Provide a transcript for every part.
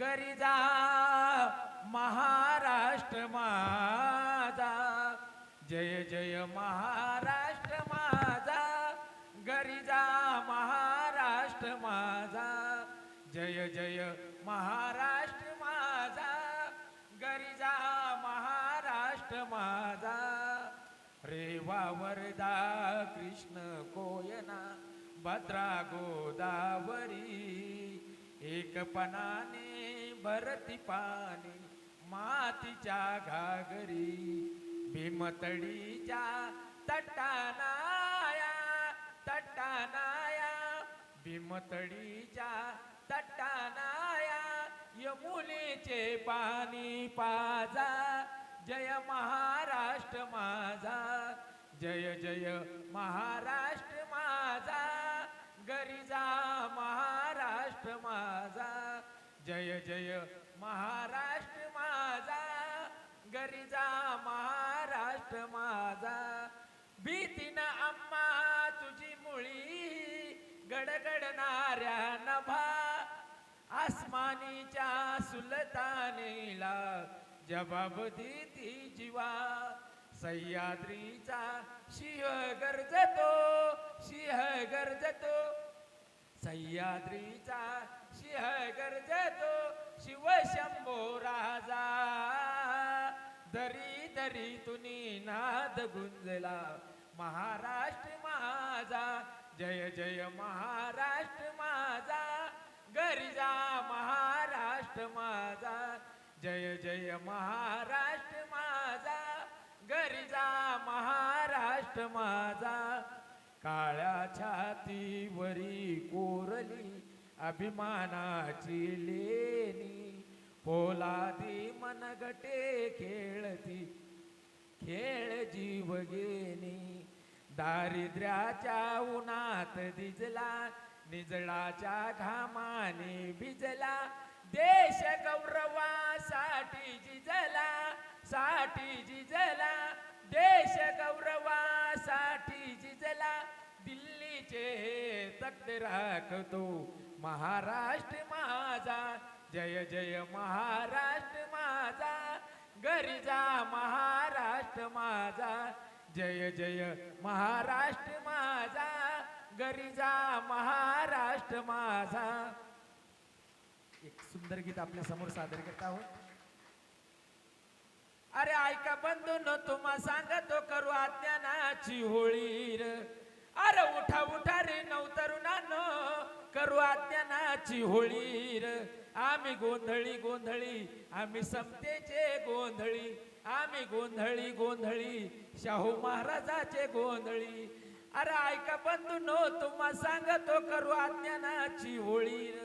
घरी जा महाराष्ट्र माझा, जय जय महाराष्ट्र माझा. घरी जा महाराष्ट्र माझा, जय जय महाराष्ट्र माझा. घरी जा महाराष्ट्र माझा. रेवा वरदा कृष्ण कोयना भद्रा गोदावरी, एकपणाने भरती पाणी मातीच्या घागरी. भीमतडीच्या तटानाया तटानाया, भीमतडीच्या तटानाया, यमुनेचे पाणी पाजा. जय महाराष्ट्र माझा, जय जय महाराष्ट्र माझा. घरी जा महाराष्ट्र माझा, जय जय महाराष्ट्र माझा. घरी जा महाराष्ट्र माझा. भीतीनं अम्मा तुझी मुळी गडगडणाऱ्या नभा, आसमानीच्या सुलतानीला जबाब देती जीवा. सह्याद्रीचा सिंह गर्जतो, सिंह गर्जतो. सह्याद्रीचा सिंह गर्जतो, शिवशंभो राजा. दरी दरी तुनी नाद गुंजला महाराष्ट्र माझा, जय जय महाराष्ट्र माझा. घरी जा महाराष्ट्र माझा, जय जय महाराष्ट्र माझा. घरी जा महाराष्ट्र माझा. काळ्या छातीवरी कोरली अभिमानाची लेणी, पोलादी मनगटे खेळती खेळ जीव घेणी. दारिद्र्याच्या उन्हात दिजला, निजळाच्या घामाने भिजला. देश गौरवासाठी झिजला, साठी झिजला. देश गौरवासाठी झिजला. दिल्लीचे तख्त राखतो महाराष्ट्र माझा, जय जय महाराष्ट्र माझा. घरी जा महाराष्ट्र माझा, जय जय महाराष्ट्र माझा. घरी जा महाराष्ट्र माझा. एक सुंदर गीत आपल्या समोर सादर करत आहोत. अरे ऐका बंधूंनो, तुम्हा सांगतो करू अज्ञानाची होळी र. अरे उठा उठा रे नवतरुणांनो, करू अज्ञानाची होळी र. आम्ही गोंधळी गोंधळी, आम्ही समतेचे गोंधळी. आम्ही गोंधळी गोंधळी, शाहू महाराजाचे गोंधळी. अरे ऐका बंधूंनो, तुम्हा सांगतो करू अज्ञानाची होळी र.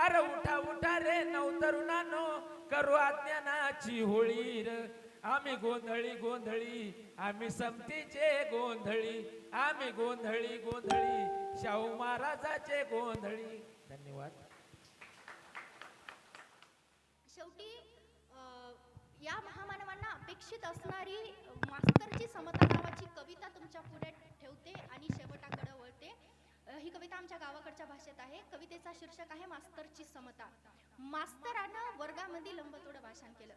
अरे उठा उठा रे नवतरुणांनो, करू अज्ञानाची होळी र. आम्ही गोंधळी गोंधळी, आम्ही समतीचे गोंधळी. आम्ही गोंधळी गोंधळी, शाहू महाराजाचे गोंधळी. धन्यवाद. शेवटी या महामानवांना अपेक्षित असणारी मास्तरची समता नावाची कविता तुमच्या पुढे ठेवते आणि शेवटाकडे वळते. ही कविता आमच्या गावाकडच्या भाषेत आहे. कवितेचा शीर्षक आहे मास्तरची समता. मास्तरानं वर्गामध्ये लंबतोड भाषण केलं.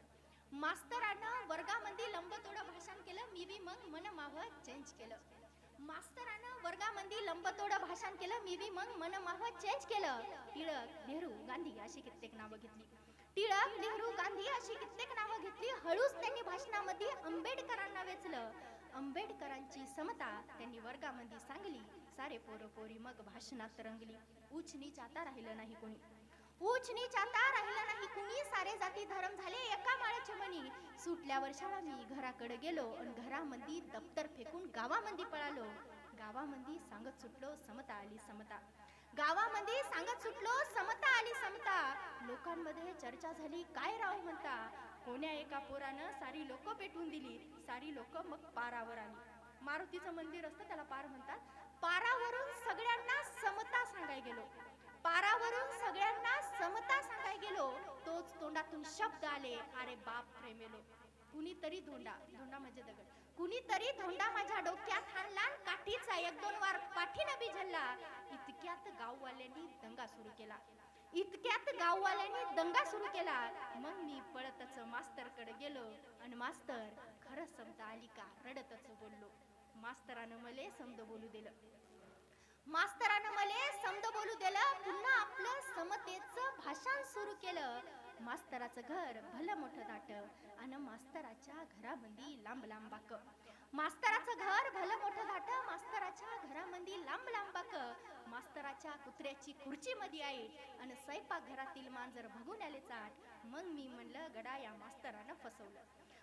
मास्तरानं वर्गामध्ये लंबतोड भाषण केलं, मी बी मग मन मावं चेंज केलं. मास्तरानं वर्गामध्ये लंबतोड भाषण केलं, मी बी मग मन मावं चेंज केलं. टिळक, नेहरू, गांधी अशी कित्येक नावं घेतली. टिळक, नेहरू, गांधी अशी कित्येक नावं घेतली. हळूच त्यांनी भाषणामध्ये आंबेडकरांना वेचलं. आंबेडकरांची समता त्यांनी वर्गामध्ये सांगली. सारे पोरं पोरी मग भाषणात रंगली. उच्च नीच आता राहिलं नाही कोणी, उच्च नीच आता राहिलं नाही कुणी. सारे जाती धर्म झाले एका माळ्याच्या मनी. सुटल्या वर्षाला मी घराकडे गेलो आणि घरामध्ये दप्तर फेकून गावामध्ये पळालो. गावामध्ये सांगत सुटलो समता आली समता. गावामध्ये सांगत सुटलो समता आली समता. लोकांमध्ये चर्चा झाली काय राव म्हणता. कोण्या एका पोरानं सारी लोक पेटवून दिली. सारी लोक मग पारावर आली. मारुतीचं मंदिर असतं त्याला पार म्हणतात. पारावरून सगळ्यांना समता सांगाय गेलो. पारावरून सगळ्यांना समता सांगाय गेलो. तोच तोंडातून शब्द आले अरे बाप प्रेमेलो. कुणीतरी धोंडा, धोंडा म्हणजे दगड, कुणीतरी धोंडा माझ्या डोक्यात हाणला. काठीचा एक दोन वार पाठीनं बी झल्ला. इतक्यात गाववाल्यांनी दंगा सुरू केला. इतक्यात गाववाल्यांनी दंगा सुरू केला. मग मी पळतच मास्तरकडे गेलो आणि मास्तर खरं समजा आली का रडतच बोललो. मास्तरानं मले समज बोलू दिलं. मास्तरानं मले समज बोलू दिलं. पुन्हा आपलं समतेचं भाषण सुरू केलं. मास्तराचं घर भलं मोठं दाट आणि मास्तराच्या घरामध्ये लांब लांब बाक. मास्तराचं घर भलं मोठं दाट, मास्तराच्या घरामध्ये लांब लांब बाक. मास्तराच्या कुत्र्याची खुर्ची मध्ये आहे आणि स्वयंपाक घरातील मांजर बघून आले चाट. मग मी म्हणलं गडा या मास्तरानं फसवलं.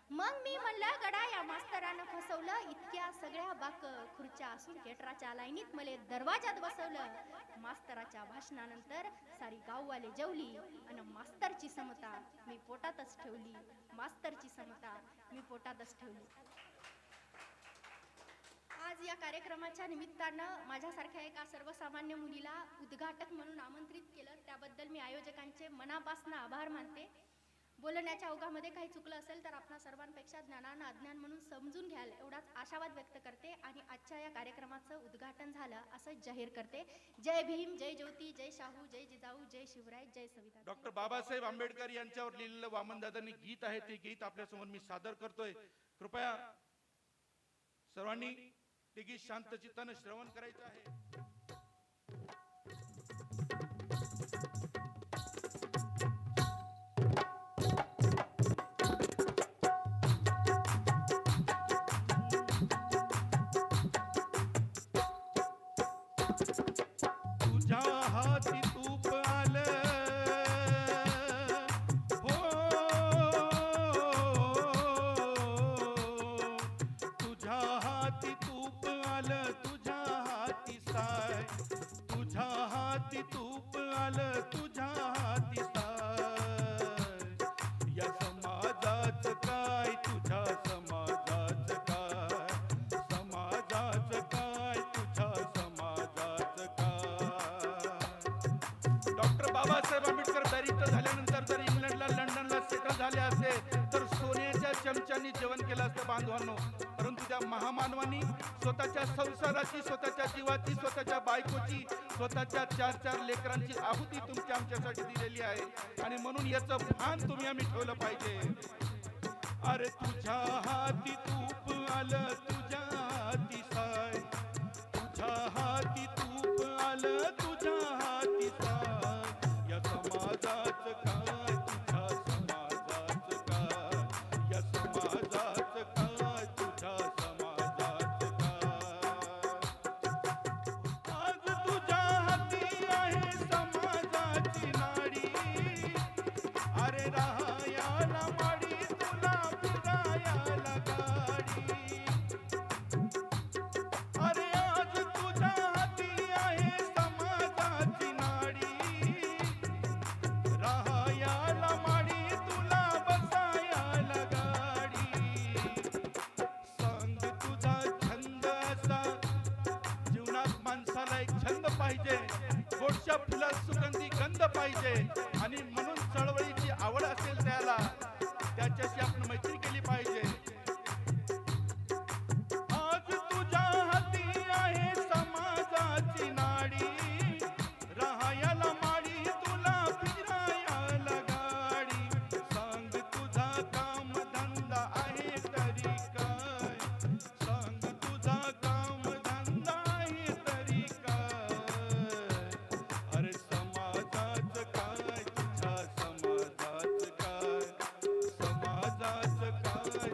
मग मी म्हणलं गडा या मास्तरानं फसवलं. इतक्या सगळ्या बाक खुर्च्या असून केटराच्या लाईनीत मले दरवाजात बसवलं. मास्तराच्या भाषणानंतर सारी गाववाले जेवली आणि मास्तरची समता मी पोटातच ठेवली. मास्तरची समता मी पोटातच ठेवली. आज या कार्यक्रमाच्या निमित्तानं माझ्यासारख्या एका सर्वसामान्य मुलीला उद्घाटक म्हणून आमंत्रित केलं, त्याबद्दल मी आयोजकांचे मनापासून आभार मानते. बोलण्याच्या ओघामध्ये काही चुकलं असेल तर आपणा सर्वांपेक्षा ज्ञानानं अज्ञान म्हणून समजून घ्याल एवढाच आशावाद व्यक्त करते आणि आजच्या या कार्यक्रमाचं उद्घाटन झालं असं जाहीर करते. जय भीम, जय ज्योती, जय शाहू, जय जिजाऊ, जय शिवराय, जय संविधान. डॉक्टर बाबासाहेब आंबेडकर यांच्यावर लिहिलेलं वामनदादांनी गीत आहे, ते गीत आपल्या समोर मी सादर करतोय. कृपया सर्वांनी ते गीत शांत चित्तानं श्रवण करायचं आहे. तुझ्या हाती तूप आलं हो, तुझ्या हाती तूप आलं, तुझ्या हाती साय, तुझ्या हाती तूप आलं, तुझ्या हाती साय. या समाजाचं काय, तुझ्या समाजाचं काय, समाजाचं काय, तुझ्या समाजाचं काय. डॉक्टर बाबासाहेब आंबेडकर दरिद्र झाल्यानंतर जर इंग्लंडला लंडनला सेटल झाले असते तर सोन्याच्या चमच्यानी जेवण केलं असतं बांधवांनो. परंतु त्या महामानवांनी स्वतःच्या संसाराची, स्वतःच्या जीवाची, स्वतःच्या बायकोची, स्वतःच्या 4-4 लेकरांची आहुती तुमच्या आमच्यासाठी दिलेली आहे आणि म्हणून याचं भान तुम्ही आम्ही ठेवलं पाहिजे. अरे तुझ्या हाती तूप आलं, तुझ्या हाती साय, तुझ्या हाती तूप आलं, तुझ्या हाती साय. या समाजाचं काय, तुझ्या समाजाचं काय, या समाजाचं काय, तुझ्या समाजाचं काय. आज तुझ्या हाती आहे समाजाची नाडी, अरे राहायला माडी, तुला फिरायला गाडी. अरे आज तुझ्या हाती आहे समाजाची नाडी, राहायला माडी, तुला बसायला गाडी. संग तुझा छंद असा, जीवनात माणसाला एक छंद पाहिजे, गोडच्या फुलात सुगंधी गंध पाहिजे आणि म्हणून चळवळीची आवड असेल त्याला, त्याच्याशी आपण मैत्री केली पाहिजे. आज तुझ्या हाती आहे समाजाची नाडी, राहायला माडी, तुला फिरायला गाडी. सांग तुझा काम धंदा आहे तरी काय, सांग तुझा काम धंदा आहे तरी काय. अरे समाजाचं काय, तुझ्या समाजाचं काय, समाजाचं काय,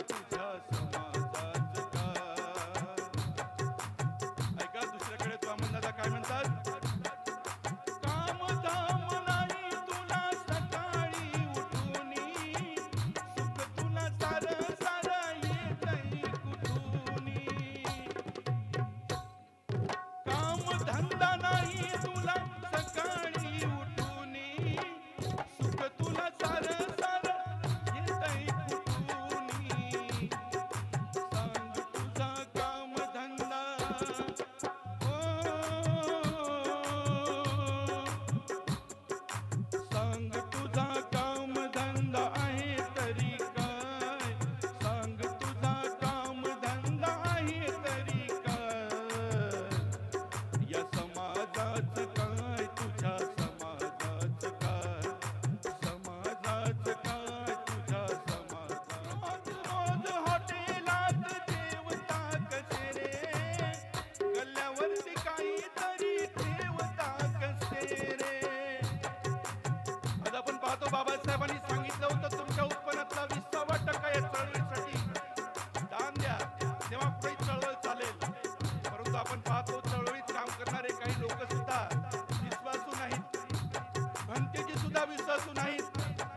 आम्हाला विश्वासू नाहीत,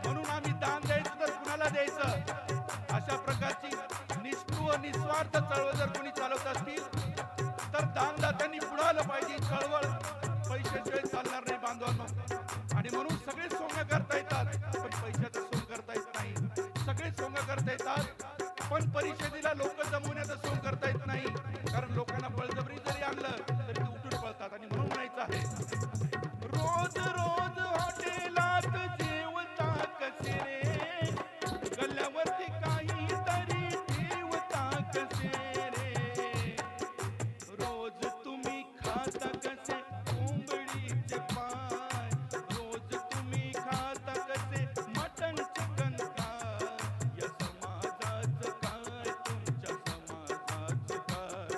म्हणून आम्ही दान द्यायचं तर कुणाला द्यायचं, अशा प्रकारची निष्ठुर निस्वार्थ चळवळ जर कोणी चालवत असतील तर दानदात्यांनी पुढे आलं पाहिजे. चळवळ पैशाशिवाय चालणार नाही बांधवांनो. आणि म्हणून सगळे सोंग करता येतात पण पैशाचं सोंग करता येत नाही. सगळे सोंग करता येतात पण परिषदेला लोक जमवण्याचं सोंग करता येत नाही. कारण लोकांना बळजबरी जरी आणलं तरी ते उठून पळतात. आणि म्हणून म्हणायचं आहे, रोज रोज हॉटेलात जेवता कसे रे, गल्ल्यावरती काहीतरी ठेवता कसे रे, रोज तुम्ही खाता कसे कोंबडीचे पाय, रोज तुम्ही खाता कसे मटण चिकन काय, या समाजाचं काय, तुमच्या समाजाचं काय,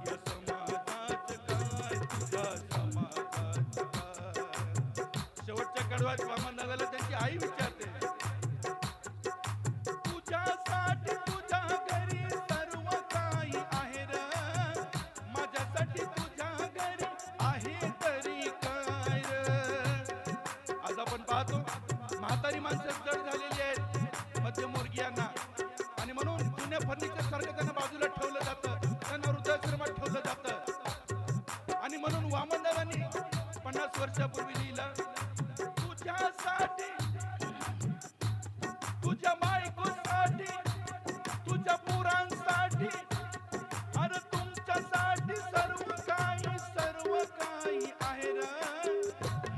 या समाजाचं काय, तुझ्या समाजाचं काय. शेवटच्या कडव्यात वामनदादाला त्यांची आई विचारते, तुझ्यासाठी तुझ्या घरी सर्व काही आहे र, माझ्यासाठी तुझ्या घरी आहे तरी काय र. आज आपण पाहतो म्हातारी माणसं जड झालेली आहेत मध्यमवर्गीयांना, आणि म्हणून जुन्या फर्निचर सारखं त्यांना बाजूला ठेवलं जातं, त्यांना वृद्धाश्रमात ठेवलं जातं. आणि म्हणून वामनदादांनी 50 वर्षापूर्वी लिहिलं, तुझ्यासाठी, तुझ्या बायकोसाठी, तुझ्या पोरांसाठी, अरे तुमच्यासाठी सर्व काही आहे र,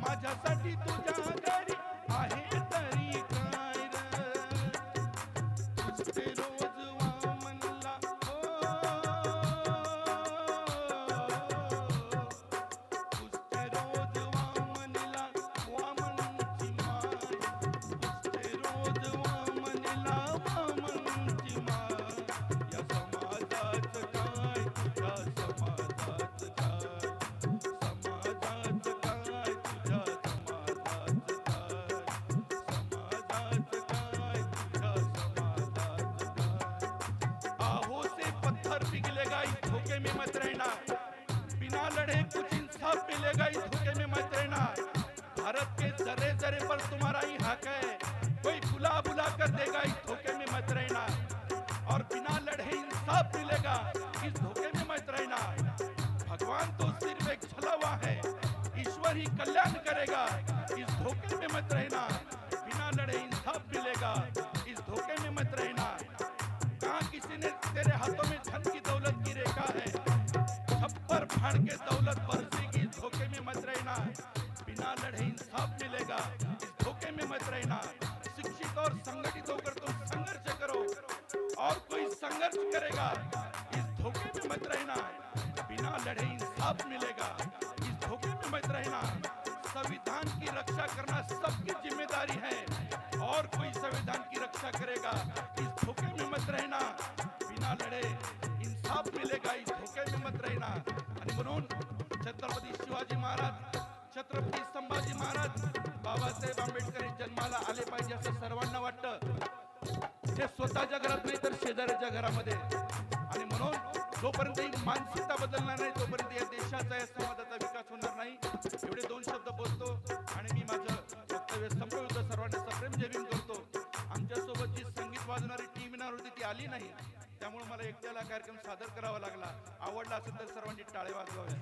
माझ्यासाठी तुझ्या घरी आहे तरी काय र. तुझते रोज वामनला तुझते रोज वामनला वामनची माय, तुझते रोज वामनला वामनची माय, या समाजाचं काय, तुझ्या समाजाचं काय, समाजाचं काय, तुझ्या समाजाचं काय, समाजाचं काय, तुझ्या समाजाचं काय. आहो से पत्थर पिघलेगा इस धोखे में मत रहना, बिना लड़े कुछ इंसाफ मिलेगा इस धोखे में मत रहना. भारत के जरे जरे पर तुम्हारा ही हक है, कोई बुला बुला कर देगा इस धोखे में मत रहना, और बिना लड़े इंसाफ मिलेगा इस धोखे में मत रहना. भगवान तो सिर्फ एक छला हुआ है, ईश्वर ही कल्याण करेगा इस धोखे में मत रहना, बिना लड़े इंसाफ मिलेगा इस धोखे में मत रहना. कहा किसी ने तेरे हाथों में धन की दौलत की रेखा है, छप्पर फाड़ के दौलत बरसेगी इस धोखे में मत रहना, बिना लड़े इंसाफ मिलेगा इस धोखे में मत रहना. शिक्षित और संगठित होकर तुम संघर्ष करो और कोई संघर्ष करेगा इस धोखे में मत रहना, बिना लड़े इंसाफ मिलेगा इस धोखे में मत रहना. संविधान की रक्षा करना सबकी जिम्मेदारी है और कोई संविधान की रक्षा करेगा इस धोखे में मत रहना, बिना लड़े इंसाफ मिलेगा इस धोखे में मत रहना. आणि म्हणून छत्रपती शिवाजी महाराज, छत्रपती संभाजी महाराज, बाबासाहेब आंबेडकर हे जन्माला आले पाहिजे असं सर्वांना वाटतं. ते स्वतःच्या घरात नाही तर शेजाऱ्याच्या घरामध्ये. आणि म्हणून जोपर्यंत ही मानसिकता बदलणार नाही तोपर्यंत या देशाचा, या समाजाचा विकास होणार नाही. एवढे 2 शब्द बोलतो आणि मी माझं वक्तव्य संपवतो. सर्वांना सप्रेम जय भीम करतो. आमच्यासोबत जी संगीत वाजवणारी टीम येणार होती ती आली नाही, त्यामुळे मला एकट्याला कार्यक्रम सादर करावा लागला. आवडला असेल तर सर्वांनी टाळे वाजवाव्या.